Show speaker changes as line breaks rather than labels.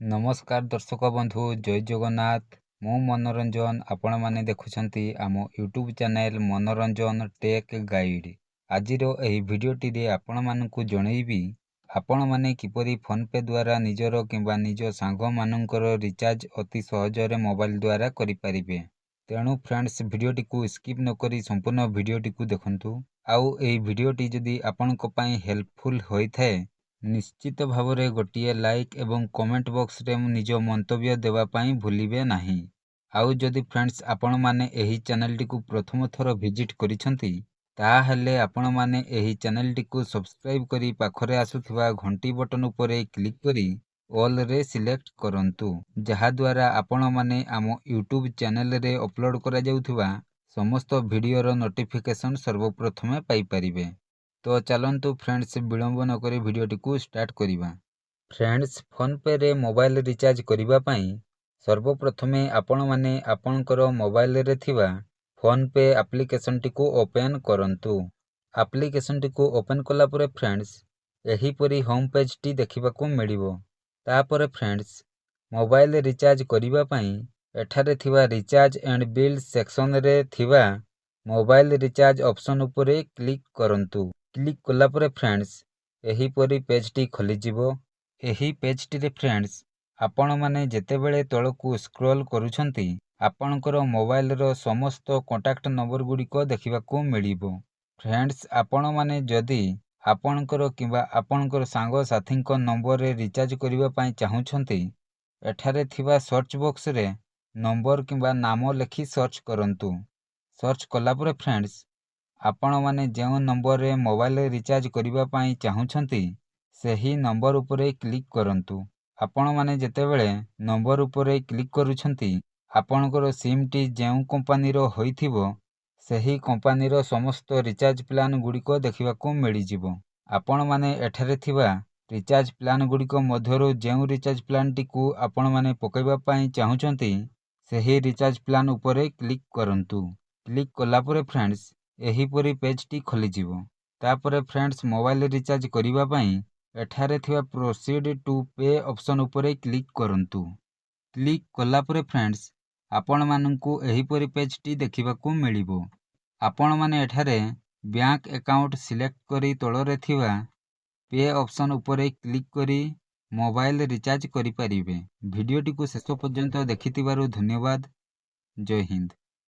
नमस्कार दर्शक बंधु जय जगन्नाथ मु मनोरंजन आपण माने देखुछंती आम यूट्यूब चैनल मनोरंजन टेक गाइड। आजिर एही भिडियोटी रे आपण मानकु जणैबी आपण माने किपरि फोन पे द्वारा निजर किंबा निज सांग मानकर रिचार्ज अति सहजरे मोबाइल द्वारा करि परिबे। तेणु फ्रेंड्स भिडियोटी को स्किप न करी संपूर्ण भिडियोटी को देखंतु। आउ एही भिडियोटी जदि आपनको पई हेल्पफुल होई थाए निश्चित भावरे गोटिए लाइक एवं कमेंट बॉक्स रे निज मंतव्य देवा पाई भूलिबे नाही। आउ जदि फ्रेंड्स आपण माने एही चैनल टी को प्रथम थर विजिट करिसंती ताहेले आपण माने एही चैनल टी को सब्सक्राइब करी पाखरे आसुथिबा घंटी बटन उपरे क्लिक करी ऑल रे सिलेक्ट करंतु, जहा द्वारा आपण माने आम यूट्यूब चैनल रे अपलोड करा जाउथिबा समस्त वीडियो रो नोटिफिकेशन सर्वप्रथमे पाई परिबे। तो चलंतु फ्रेंड्स विलंब न करी वीडियोटी को स्टार्ट करिबा। फ्रेंड्स फोन पे रे मोबाइल रिचार्ज करिबा पई सर्वप्रथमे आपण माने आपणकर मोबाइल रे थिबा फोन पे एप्लिकेशन टी को ओपन करंतु। एप्लिकेशन टी को ओपन कला परे फ्रेंड्स एही परी होम पेज टी देखिबा को मिलिबो। तापरे फ्रेंड्स मोबाइल रिचार्ज करिबा पई एठारे थिबा रिचार्ज एंड बिल सेक्शन रे थिबा मोबाइल रिचार्ज ऑप्शन उपरे क्लिक करंतु। क्लिक कला परे फ्रेंड्स एही परी पेज टी खोली जिवो। एही पेज टी रे फ्रेंड्स आपण माने जेतेबेले तळकू स्क्रॉल करूछंती आपणकर मोबाइल रो समस्त कांटेक्ट नंबर गुडी को देखिबा को मिलिबो। फ्रेंड्स आपण माने जदी आपणकर किबा आपणकर सांग साथींको नंबर रे रिचार्ज करिबा पई चाहुछंती एठारे थिबा सर्च बॉक्स रे नंबर किबा नाम लेखि सर्च करंतु। सर्च कला परे फ्रेंड्स आपण माने जेउ नंबर रे मोबाइल रिचार्ज करिबा पई चाहुछंती सेही नंबर उपरे क्लिक करंतु। आपण माने जेतेबेले नंबर उपरे क्लिक करूछंती आपणकर सिम टी जेउ कंपनी रो होइथिबो सेही कंपनी रो समस्त रिचार्ज प्लान गुडी को देखिबा को मिलि जिवो। आपण माने एठारे थिबा रिचार्ज प्लान गुडी को मध्यरो जेउ रिचार्ज प्लान टी को आपण माने पकैबा पई चाहुछंती सेही रिचार्ज प्लान उपरे क्लिक करंतु। क्लिक कला परे फ्रेंड्स एही परी पेज टी खोली जिवो। तापरे फ्रेंड्स मोबाइल रिचार्ज करिबा पई एठारे थिबा प्रोसीड टू पे ऑप्शन उपरे क्लिक करंतु। क्लिक कला परे फ्रेंड्स आपण माननकु एही परी पेज टी देखिबा को मिलिबो। आपण माने एठारे बैंक अकाउंट सिलेक्ट करी तळरे थिबा पे ऑप्शन उपरे क्लिक करी मोबाइल रिचार्ज करि परिबे। वीडियोटी को शेष पर्यंत देखिथिबारु धन्यवाद। जय हिंद।